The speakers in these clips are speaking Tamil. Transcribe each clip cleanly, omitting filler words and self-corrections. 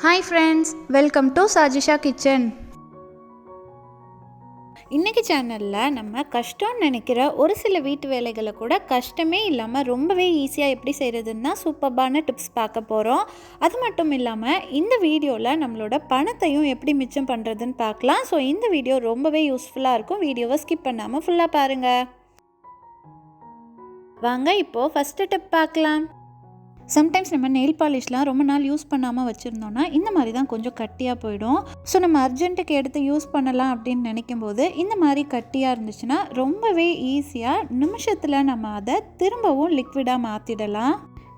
Hi friends, welcome to Sajisha Kitchen. இன்றைக்கி சேனலில் நம்ம கஷ்டம்னு நினைக்கிற ஒரு சில வீட்டு வேலைகளை கூட கஷ்டமே இல்லாமல் ரொம்பவே ஈஸியாக எப்படி செய்கிறதுன்னா சூப்பர்பான டிப்ஸ் பார்க்க போகிறோம். அது மட்டும் இல்லாமல் இந்த வீடியோவில் நம்மளோட பணத்தையும் எப்படி மிச்சம் பண்ணுறதுன்னு பார்க்கலாம். ஸோ இந்த வீடியோ ரொம்பவே யூஸ்ஃபுல்லாக இருக்கும். வீடியோவை ஸ்கிப் பண்ணாமல் ஃபுல்லாக பாருங்கள். வாங்க இப்போது ஃபஸ்ட்டு டிப் பார்க்கலாம். சம்டைம்ஸ் நம்ம நெயில் பாலிஷ்லாம் ரொம்ப நாள் யூஸ் பண்ணாமல் வச்சுருந்தோன்னா இந்த மாதிரி தான் கொஞ்சம் கட்டியாக போயிடும். ஸோ நம்ம அர்ஜென்ட்டுக்கு எடுத்து யூஸ் பண்ணலாம் அப்படின்னு நினைக்கும் போது இந்த மாதிரி கட்டியாக இருந்துச்சுன்னா ரொம்பவே ஈஸியாக நிமிஷத்தில் நம்ம அதை திரும்பவும் லிக்விடாக மாற்றிடலாம்.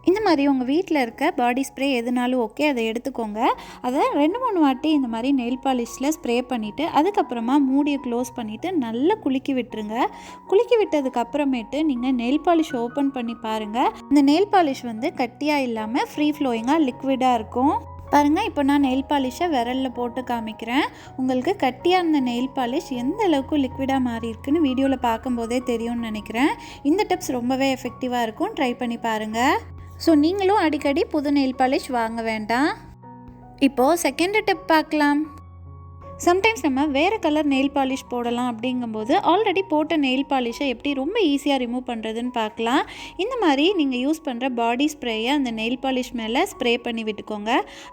இந்த மாதிரி உங்கள் வீட்டில் இருக்க பாடி ஸ்ப்ரே எதுனாலும் ஓகே, அதை எடுத்துக்கோங்க. அதை 2-3 வாட்டி இந்த மாதிரி நெயில் பாலிஷில் ஸ்ப்ரே பண்ணிவிட்டு அதுக்கப்புறமா மூடியை க்ளோஸ் பண்ணிவிட்டு நல்லா குலுக்கி விட்டுருங்க. குலுக்கி விட்டதுக்கப்புறமேட்டு நீங்கள் நெயில் பாலிஷ் ஓப்பன் பண்ணி பாருங்கள். இந்த நெயில் பாலிஷ் வந்து கட்டியாக இல்லாமல் ஃப்ரீ ஃப்ளோயிங்காக லிக்விடாக இருக்கும். பாருங்கள், இப்போ நான் நெயில் பாலிஷை விரலில் போட்டு காமிக்கிறேன். உங்களுக்கு கட்டியாக இருந்த நெயில் பாலிஷ் எந்த அளவுக்கு லிக்விடாக மாறி இருக்குன்னு வீடியோவில் பார்க்கும்போதே தெரியும்னு நினைக்கிறேன். இந்த டிப்ஸ் ரொம்பவே எஃபெக்டிவாக இருக்கும், ட்ரை பண்ணி பாருங்கள். ஸோ நீங்களும் அடிக்கடி புது நெயில் பாலிஷ் வாங்க வேண்டாம். இப்போது செகண்ட் டிப் பார்க்கலாம். சம்டைம்ஸ் நம்ம வேறு கலர் நெயில் பாலிஷ் போடலாம். அப்படிங்கும்போது ஆல்ரெடி போட்ட நெயில் பாலிஷை எப்படி ரொம்ப ஈஸியாக ரிமூவ் பண்ணுறதுன்னு பார்க்கலாம். இந்த மாதிரி நீங்கள் யூஸ் பண்ணுற பாடி ஸ்ப்ரேயை அந்த நெயில் பாலிஷ் மேலே ஸ்ப்ரே பண்ணி விட்டுக்கோங்க.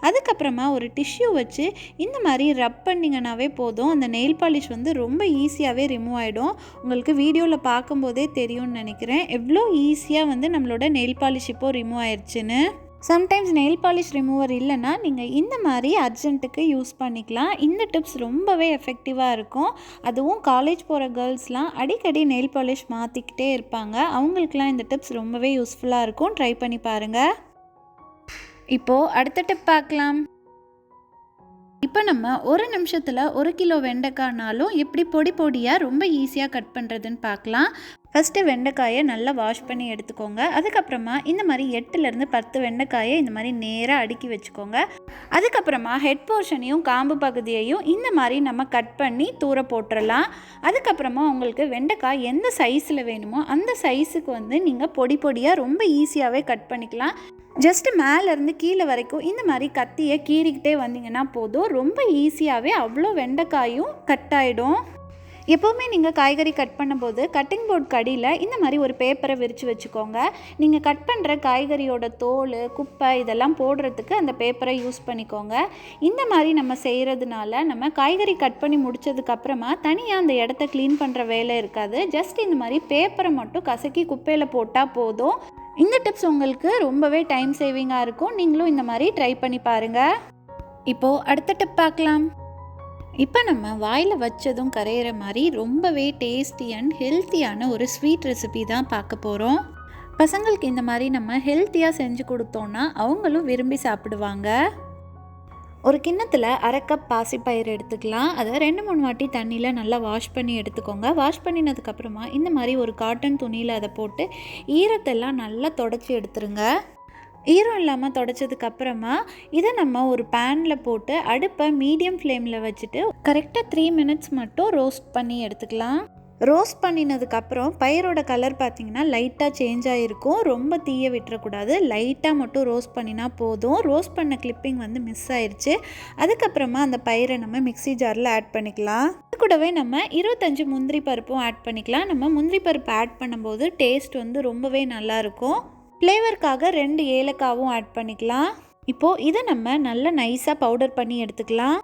அதுக்கப்புறமா ஒரு டிஷ்யூ வச்சு இந்த மாதிரி ரப் பண்ணிங்கன்னாவே போதும். அந்த நெயில் பாலிஷ் வந்து ரொம்ப ஈஸியாகவே ரிமூவ் ஆகிடும். உங்களுக்கு வீடியோவில் பார்க்கும்போதே தெரியும்னு நினைக்கிறேன் எவ்வளோ ஈஸியாக வந்து நம்மளோட நெயில் பாலிஷ் இப்போது ரிமூவ் ஆயிடுச்சுன்னு. சம்டைம்ஸ் நெயில் பாலிஷ் ரிமூவர் இல்லைன்னா நீங்கள் இந்த மாதிரி அர்ஜென்ட்டுக்கு யூஸ் பண்ணிக்கலாம். இந்த டிப்ஸ் ரொம்பவே எஃபெக்டிவாக இருக்கும். அதுவும் காலேஜ் போகிற கேர்ள்ஸ்லாம் அடிக்கடி நெயில் பாலிஷ் மாற்றிக்கிட்டே இருப்பாங்க. அவங்களுக்குலாம் இந்த டிப்ஸ் ரொம்பவே யூஸ்ஃபுல்லாக இருக்கும், ட்ரை பண்ணி பாருங்கள். இப்போது அடுத்த டிப் பார்க்கலாம். இப்போ நம்ம ஒரு நிமிஷத்தில் 1 கிலோ வெண்டைக்காய்னாலும் எப்படி பொடி பொடியாக ரொம்ப ஈஸியாக கட் பண்ணுறதுன்னு பார்க்கலாம். ஃபஸ்ட்டு வெண்டைக்காயை நல்லா வாஷ் பண்ணி எடுத்துக்கோங்க. அதுக்கப்புறமா இந்த மாதிரி 8லேருந்து 10 வெண்டைக்காயை இந்த மாதிரி நேராக அடுக்கி வச்சுக்கோங்க. அதுக்கப்புறமா ஹெட் போர்ஷனையும் காம்பு பகுதியையும் இந்த மாதிரி நம்ம கட் பண்ணி தூர போட்டுடலாம். அதுக்கப்புறமா உங்களுக்கு வெண்டைக்காய் எந்த சைஸில் வேணுமோ அந்த சைஸுக்கு வந்து நீங்கள் பொடி பொடியாக ரொம்ப ஈஸியாகவே கட் பண்ணிக்கலாம். ஜஸ்ட்டு மேலேருந்து கீழே வரைக்கும் இந்த மாதிரி கத்தியை கீறிக்கிட்டே வந்தீங்கன்னா போதும். ரொம்ப ஈஸியாகவே அவ்வளோ வெண்டைக்காயும் கட் ஆகிடும். எப்போவுமே நீங்கள் காய்கறி கட் பண்ணும்போது கட்டிங் போர்ட் கடியில் இந்த மாதிரி ஒரு பேப்பரை விரித்து வச்சுக்கோங்க. நீங்கள் கட் பண்ணுற காய்கறியோட தோல், குப்பை இதெல்லாம் போடுறதுக்கு அந்த பேப்பரை யூஸ் பண்ணிக்கோங்க. இந்த மாதிரி நம்ம செய்கிறதுனால நம்ம காய்கறி கட் பண்ணி முடித்ததுக்கப்புறமா தனியாக அந்த இடத்த க்ளீன் பண்ணுற வேலை இருக்காது. ஜஸ்ட் இந்த மாதிரி பேப்பரை மட்டும் கசக்கி குப்பையில் போட்டால் போதும். இந்த டிப்ஸ் உங்களுக்கு ரொம்பவே டைம் சேவிங்காக இருக்கும். நீங்களும் இந்த மாதிரி ட்ரை பண்ணி பாருங்கள். இப்போது அடுத்த டிப் பார்க்கலாம். இப்போ நம்ம வாயில் வச்சதும் கரையிற மாதிரி ரொம்பவே டேஸ்டி அண்ட் ஹெல்த்தியான ஒரு ஸ்வீட் ரெசிபி தான் பார்க்க போகிறோம். பசங்களுக்கு இந்த மாதிரி நம்ம ஹெல்த்தியாக செஞ்சு கொடுத்தோன்னா அவங்களும் விரும்பி சாப்பிடுவாங்க. ஒரு கிண்ணத்தில் 1/2 கப் பாசிப்பயிறு எடுத்துக்கலாம். அதை 2-3 வாட்டி தண்ணியில் நல்லா வாஷ் பண்ணி எடுத்துக்கோங்க. வாஷ் பண்ணினதுக்கப்புறமா இந்த மாதிரி ஒரு காட்டன் துணியில் அதை போட்டு ஈரத்தெல்லாம் நல்லா தொடச்சி எடுத்துருங்க. ஈரம் இல்லாமல் தொடச்சதுக்கப்புறமா இதை நம்ம ஒரு பேனில் போட்டு அடுப்பை மீடியம் ஃப்ளேமில் வச்சுட்டு கரெக்டாக 3 மினிட்ஸ் மட்டும் ரோஸ்ட் பண்ணி எடுத்துக்கலாம். ரோஸ்ட் பண்ணினதுக்கப்புறம் பயிரோட கலர் பார்த்திங்கன்னா லைட்டாக சேஞ்ச் ஆகிருக்கும். ரொம்ப தீய விட்டுறக்கூடாது, லைட்டாக மட்டும் ரோஸ்ட் பண்ணினா போதும். ரோஸ்ட் பண்ண கிளிப்பிங் வந்து மிஸ் ஆயிடுச்சு. அதுக்கப்புறமா அந்த பயிரை நம்ம மிக்ஸி ஜாரில் ஆட் பண்ணிக்கலாம். அது கூடவே நம்ம 25 முந்திரி பருப்பும் ஆட் பண்ணிக்கலாம். நம்ம முந்திரி பருப்பு ஆட் பண்ணும்போது டேஸ்ட் வந்து ரொம்பவே நல்லாயிருக்கும். ஃப்ளேவருக்காக 2 ஏலக்காவும் ஆட் பண்ணிக்கலாம். இப்போது இதை நம்ம நல்லா நைஸாக பவுடர் பண்ணி எடுத்துக்கலாம்.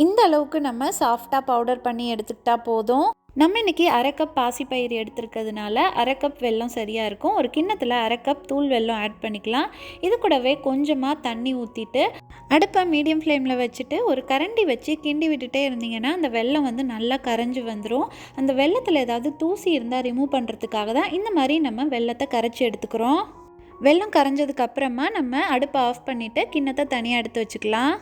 இந்த அளவுக்கு நம்ம சாஃப்டாக பவுடர் பண்ணி எடுத்துக்கிட்டா போதும். நம்ம இன்றைக்கி 1/2 கப் பாசிப்பயிறு எடுத்துருக்கிறதுனால 1/2 கப் வெல்லம் சரியாக இருக்கும். ஒரு கிண்ணத்தில் 1/2 கப் தூள் வெல்லம் ஆட் பண்ணிக்கலாம். இது கூடவே கொஞ்சமாக தண்ணி ஊற்றிட்டு அடுப்பை மீடியம் ஃப்ளேமில் வச்சுட்டு ஒரு கரண்டி வச்சு கிண்டி விட்டுட்டே இருந்தீங்கன்னா அந்த வெல்லம் வந்து நல்லா கரைஞ்சி வந்துடும். அந்த வெல்லத்தில் ஏதாவது தூசி இருந்தால் ரிமூவ் பண்ணுறதுக்காக தான் இந்த மாதிரி நம்ம வெல்லத்தை கரைச்சி எடுத்துக்கிறோம். வெல்லம் கரைஞ்சதுக்கப்புறமா நம்ம அடுப்பை ஆஃப் பண்ணிவிட்டு கிண்ணத்தை தனியாக எடுத்து வச்சுக்கலாம்.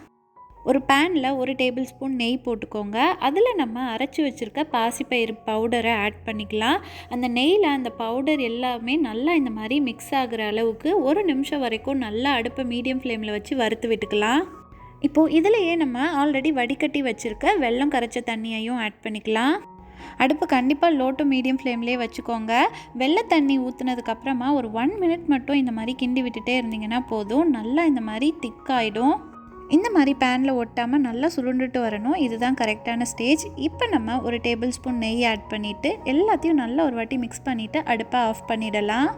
ஒரு பேனில் 1 டேபிள் ஸ்பூன் நெய் போட்டுக்கோங்க. அதில் நம்ம அரைச்சி வச்சுருக்க பாசிப்பயிறு பவுடரை ஆட் பண்ணிக்கலாம். அந்த நெய்யில் அந்த பவுடர் எல்லாமே நல்லா இந்த மாதிரி மிக்ஸ் ஆகிற அளவுக்கு 1 நிமிஷம் வரைக்கும் நல்லா அடுப்பை மீடியம் ஃப்ளேமில் வச்சு வறுத்து விட்டுக்கலாம். இப்போது இதிலையே நம்ம ஆல்ரெடி வடிகட்டி வச்சுருக்க வெல்லம் கரைச்ச தண்ணியையும் ஆட் பண்ணிக்கலாம். அடுப்பு கண்டிப்பாக லோ டு மீடியம் ஃப்ளேம்லேயே வச்சுக்கோங்க. வெள்ளை தண்ணி ஊற்றுனதுக்கப்புறமா ஒரு 1 மினிட் மட்டும் இந்த மாதிரி கிண்டி விட்டுட்டே இருந்தீங்கன்னா போதும். நல்லா இந்த மாதிரி திக்காயிடும். இந்த மாதிரி பேனில் ஒட்டாமல் நல்லா சுருண்டுட்டு வரணும். இதுதான் கரெக்டான ஸ்டேஜ். இப்போ நம்ம ஒரு டேபிள் ஸ்பூன் நெய் ஆட் பண்ணிவிட்டு எல்லாத்தையும் நல்லா ஒரு வாட்டி மிக்ஸ் பண்ணிவிட்டு அடுப்பை ஆஃப் பண்ணிடலாம்.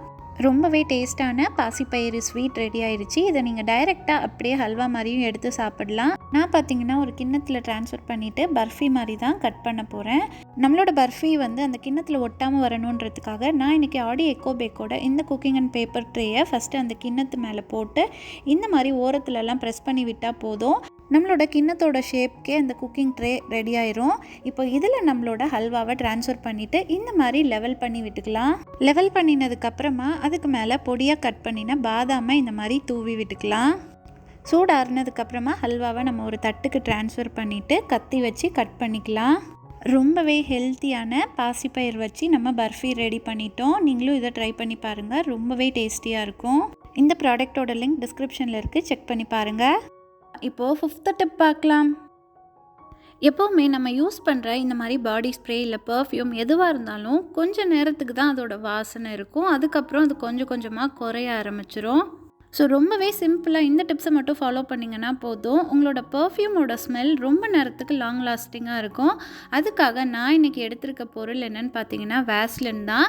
ரொம்பவே டேஸ்ட்டான பாசிப்பயிறு ஸ்வீட் ரெடி ஆயிடுச்சு. இதை நீங்கள் டைரெக்டாக அப்படியே ஹல்வா மாதிரியும் எடுத்து சாப்பிடலாம். நான் பார்த்தீங்கன்னா ஒரு கிண்ணத்தில் ட்ரான்ஸ்ஃபர் பண்ணிவிட்டு பர்ஃபி மாதிரி தான் கட் பண்ண போகிறேன். நம்மளோட பர்ஃபி வந்து அந்த கிண்ணத்தில் ஒட்டாமல் வரணுன்றதுக்காக நான் இன்றைக்கி ஆடி எக்கோ பேக்கோட இந்த குக்கிங் அண்ட் பேப்பர் ட்ரேயை ஃபஸ்ட்டு அந்த கிண்ணத்து மேலே போட்டு இந்த மாதிரி ஓரத்துலலாம் ப்ரெஸ் பண்ணி விட்டால் போதும். நம்மளோட கிண்ணத்தோட ஷேப்க்கே அந்த குக்கிங் ட்ரே ரெடி ஆயிரும். இப்போ இதில் நம்மளோட ஹல்வாவை ட்ரான்ஸ்ஃபர் பண்ணிவிட்டு இந்த மாதிரி லெவல் பண்ணி விட்டுக்கலாம். லெவல் பண்ணினதுக்கப்புறமா அதுக்கு மேலே பொடியாக கட் பண்ணின பாதாமை இந்த மாதிரி தூவி விட்டுக்கலாம். சூடாறினதுக்கப்புறமா ஹல்வாவை நம்ம ஒரு தட்டுக்கு ட்ரான்ஸ்ஃபர் பண்ணிவிட்டு கத்தி வச்சு கட் பண்ணிக்கலாம். ரொம்பவே ஹெல்த்தியான பாசிப்பயிர் வச்சு நம்ம பர்ஃபி ரெடி பண்ணிட்டோம். நீங்களும் இதை ட்ரை பண்ணி பாருங்கள். ரொம்பவே டேஸ்டியாக இருக்கும். இந்த ப்ராடக்டோட லிங்க் டிஸ்கிரிப்ஷனில் இருக்குது, செக் பண்ணி பாருங்கள். இப்போது 5th டிப் பார்க்கலாம். எப்போவுமே நம்ம யூஸ் பண்ணுற இந்த மாதிரி பாடி ஸ்ப்ரே இல்லை பர்ஃப்யூம் எதுவாக இருந்தாலும் கொஞ்சம் நேரத்துக்கு தான் அதோட வாசனை இருக்கும். அதுக்கப்புறம் அது கொஞ்சம் கொஞ்சமாக குறைய ஆரம்பிச்சிரும். ஸோ ரொம்பவே சிம்பிளாக இந்த டிப்ஸை மட்டும் ஃபாலோ பண்ணிங்கன்னா போதும். உங்களோட பர்ஃப்யூமோட ஸ்மெல் ரொம்ப நேரத்துக்கு லாங் லாஸ்டிங்காக இருக்கும். அதுக்காக நான் இன்றைக்கி எடுத்திருக்க பொருள் என்னென்னு பார்த்தீங்கன்னா வேஸ்லின் தான்.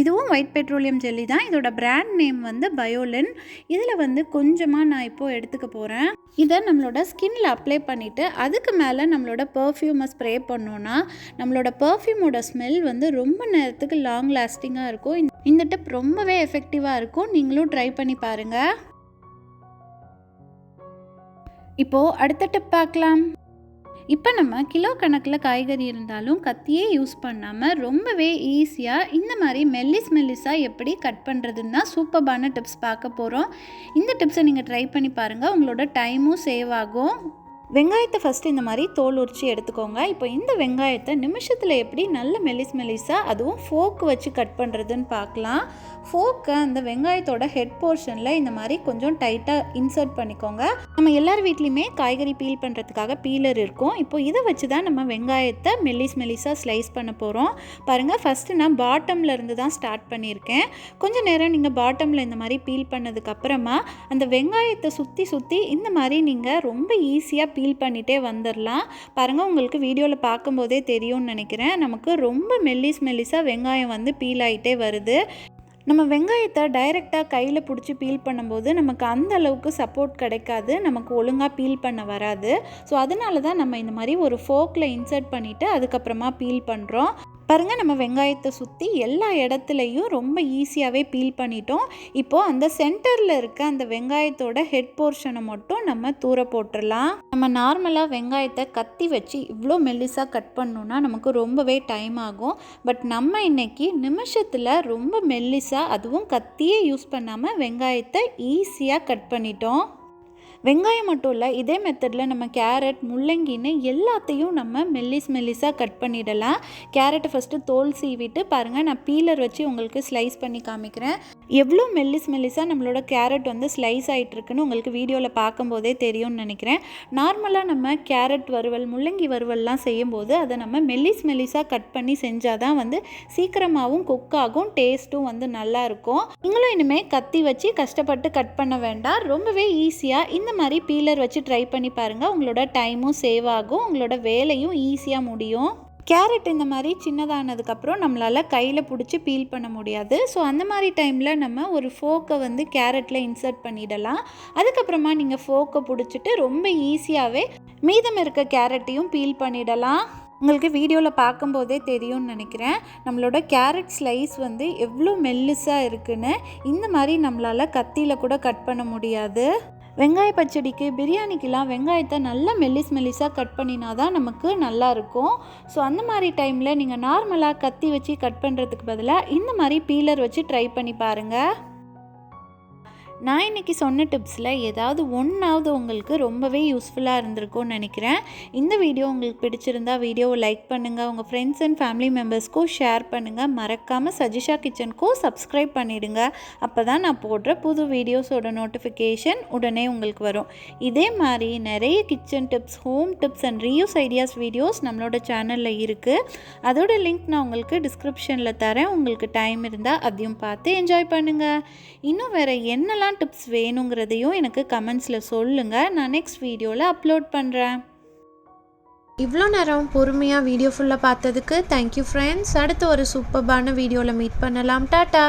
இதுவும் ஒயிட் பெட்ரோலியம் ஜெல்லி தான். இதோட பிராண்ட் நேம் வந்து பயோலின். இதில் வந்து கொஞ்சமாக நான் இப்போது எடுத்துக்க போகிறேன். இதை நம்மளோட ஸ்கின்னில் அப்ளை பண்ணிவிட்டு அதுக்கு மேலே நம்மளோட பர்ஃப்யூமை ஸ்ப்ரே பண்ணோன்னா நம்மளோட பர்ஃப்யூமோட ஸ்மெல் வந்து ரொம்ப நேரத்துக்கு லாங் லாஸ்டிங்காக இருக்கும். இந்த டிப் ரொம்பவே எஃபெக்டிவாக இருக்கும். நீங்களும் ட்ரை பண்ணி பாருங்கள். இப்போது அடுத்த டிப் பார்க்கலாம். இப்போ நம்ம கிலோ கணக்கில் காய்கறி இருந்தாலும் கத்தியே யூஸ் பண்ணாமல் ரொம்பவே ஈஸியாக இந்த மாதிரி மெல்லிஸாக எப்படி கட் பண்ணுறதுன்னு தான் சூப்பர்பான டிப்ஸ் பார்க்க போகிறோம். இந்த டிப்ஸை நீங்கள் ட்ரை பண்ணி பாருங்கள். உங்களோட டைமும் சேவ் ஆகும். வெங்காயத்தை ஃபஸ்ட்டு இந்த மாதிரி தோல் உரித்து எடுத்துக்கோங்க. இப்போ இந்த வெங்காயத்தை நிமிஷத்தில் எப்படி நல்ல மெல்லிஸாக அதுவும் ஃபோக்கு வச்சு கட் பண்ணுறதுன்னு பார்க்கலாம். ஃபோக்கை அந்த வெங்காயத்தோட ஹெட் போர்ஷனில் இந்த மாதிரி கொஞ்சம் டைட்டாக இன்சர்ட் பண்ணிக்கோங்க. நம்ம எல்லார் வீட்லேயுமே காய்கறி பீல் பண்ணுறதுக்காக பீலர் இருக்கும். இப்போ இதை வச்சு தான் நம்ம வெங்காயத்தை மெல்லிஸாக ஸ்லைஸ் பண்ண போகிறோம். பாருங்கள், ஃபஸ்ட்டு நான் பாட்டமில் இருந்து தான் ஸ்டார்ட் பண்ணியிருக்கேன். கொஞ்சம் நேரம் நீங்கள் பாட்டமில் இந்த மாதிரி பீல் பண்ணதுக்கப்புறமா அந்த வெங்காயத்தை சுற்றி இந்த மாதிரி நீங்கள் ரொம்ப ஈஸியாக பீல் பண்ணிகிட்டே வந்துடலாம். பாருங்கள், உங்களுக்கு வீடியோவில் பார்க்கும்போதே தெரியும்னு நினைக்கிறேன். நமக்கு ரொம்ப மெல்லிஸாக வெங்காயம் வந்து பீல் ஆகிட்டே வருது. நம்ம வெங்காயத்தை டைரெக்டாக கையில் பிடிச்சி பீல் பண்ணும்போது நமக்கு அந்த அளவுக்கு சப்போர்ட் கிடைக்காது, நமக்கு ஒழுங்காக பீல் பண்ண வராது. ஸோ அதனால தான் நம்ம இந்த மாதிரி ஒரு ஃபோக்கில் இன்சர்ட் பண்ணிவிட்டு அதுக்கப்புறமா பீல் பண்ணுறோம். பாருங்கள், நம்ம வெங்காயத்தை சுற்றி எல்லா இடத்துலையும் ரொம்ப ஈஸியாகவே பீல் பண்ணிட்டோம். இப்போது அந்த சென்டரில் இருக்க அந்த வெங்காயத்தோட ஹெட் போர்ஷனை மட்டும் நம்ம தூர போட்டுடலாம். நம்ம நார்மலாக வெங்காயத்தை கத்தி வச்சு இவ்வளோ மெல்லிஸாக கட் பண்ணணுன்னா நமக்கு ரொம்பவே டைம் ஆகும். பட் நம்ம இன்றைக்கி நிமிஷத்தில் ரொம்ப மெல்லிஸாக அதுவும் கத்தியே யூஸ் பண்ணாமல் வெங்காயத்தை ஈஸியாக கட் பண்ணிட்டோம். வெங்காயம் மட்டும் இல்லை, இதே மெத்தடில் நம்ம கேரட், முள்ளங்கின்னு எல்லாத்தையும் நம்ம மெல்லிஸாக கட் பண்ணிடலாம். கேரட்டை ஃபஸ்ட்டு தோல் சீவிட்டு பாருங்கள், நான் பீலர் வச்சு உங்களுக்கு ஸ்லைஸ் பண்ணி காமிக்கிறேன். எவ்வளோ மெல்லிஸாக நம்மளோட கேரட் வந்து ஸ்லைஸ் ஆகிட்டுருக்குன்னு உங்களுக்கு வீடியோவில் பார்க்கும்போதே தெரியும்னு நினைக்கிறேன். நார்மலாக நம்ம கேரட் வறுவல், முள்ளங்கி வறுவல்லாம் செய்யும்போது அதை நம்ம மெல்லிஸாக கட் பண்ணி செஞ்சால் தான் வந்து சீக்கிரமாகவும் குக் ஆகும், டேஸ்ட்டும் வந்து நல்லாயிருக்கும். நீங்களும் இனிமேல் கத்தி வச்சு கஷ்டப்பட்டு கட் பண்ண வேண்டாம். ரொம்பவே ஈஸியாக இந்த மாதிரி பீலர் வச்சு ட்ரை பண்ணி பாருங்கள். உங்களோட டைமும் சேவ் ஆகும், உங்களோட வேலையும் ஈஸியாக முடியும். கேரட் இந்த மாதிரி சின்னதானதுக்கப்புறம் நம்மளால் கையில் பிடிச்சி பீல் பண்ண முடியாது. ஸோ அந்த மாதிரி டைமில் நம்ம ஒரு ஃபோக்கை வந்து கேரட்டில் இன்சர்ட் பண்ணிடலாம். அதுக்கப்புறமா நீங்கள் ஃபோக்கை பிடிச்சிட்டு ரொம்ப ஈஸியாகவே மீதம் இருக்க கேரட்டையும் பீல் பண்ணிடலாம். உங்களுக்கு வீடியோவில் பார்க்கும்போதே தெரியும்னு நினைக்கிறேன், நம்மளோட கேரட் ஸ்லைஸ் வந்து எவ்வளோ மெல்லிஸாக இருக்குன்னு. இந்த மாதிரி நம்மளால் கத்தியில் கூட கட் பண்ண முடியாது. வெங்காய பச்சடிக்கு, பிரியாணிக்கெலாம் வெங்காயத்தை நல்லா மெல்லிஸாக கட் பண்ணினா தான் நமக்கு நல்லாயிருக்கும். ஸோ அந்த மாதிரி டைமில் நீங்கள் நார்மலாக கத்தி வச்சு கட் பண்ணுறதுக்கு பதிலாக இந்த மாதிரி பீலர் வச்சு ட்ரை பண்ணி பாருங்கள். நான் இன்றைக்கி சொன்ன டிப்ஸில் ஏதாவது ஒன்றாவது உங்களுக்கு ரொம்பவே யூஸ்ஃபுல்லாக இருந்திருக்கும்னு நினைக்கிறேன். இந்த வீடியோ உங்களுக்கு பிடிச்சிருந்தா வீடியோவை லைக் பண்ணுங்கள், உங்கள் ஃப்ரெண்ட்ஸ் அண்ட் ஃபேமிலி மெம்பர்ஸ்க்கும் ஷேர் பண்ணுங்கள். மறக்காமல் சஜிஷா கிச்சனுக்கும் சப்ஸ்கிரைப் பண்ணிவிடுங்க. அப்போ தான் நான் போடுற புது வீடியோஸோட நோட்டிஃபிகேஷன் உடனே உங்களுக்கு வரும். இதே மாதிரி நிறைய kitchen tips, home tips and reuse ideas videos நம்மளோட சேனலில் இருக்குது. அதோட லிங்க் நான் உங்களுக்கு டிஸ்கிரிப்ஷனில் தரேன். உங்களுக்கு டைம் இருந்தால் அதையும் பார்த்து என்ஜாய் பண்ணுங்கள். இன்னும் வேறு என்னெல்லாம் என்னெல்லாம் டிப்ஸ் வேணுங்கிறதையும் எனக்கு கமெண்ட்ஸில் சொல்லுங்கள். நான் நெக்ஸ்ட் வீடியோவில் அப்லோட் பண்ணுறேன். இவ்வளோ நேரம் பொறுமையாக வீடியோ ஃபுல்லாக பார்த்ததுக்கு தேங்க்யூ ஃப்ரெண்ட்ஸ். அடுத்து ஒரு சூப்பர்பான வீடியோவில் மீட் பண்ணலாம். டாட்டா.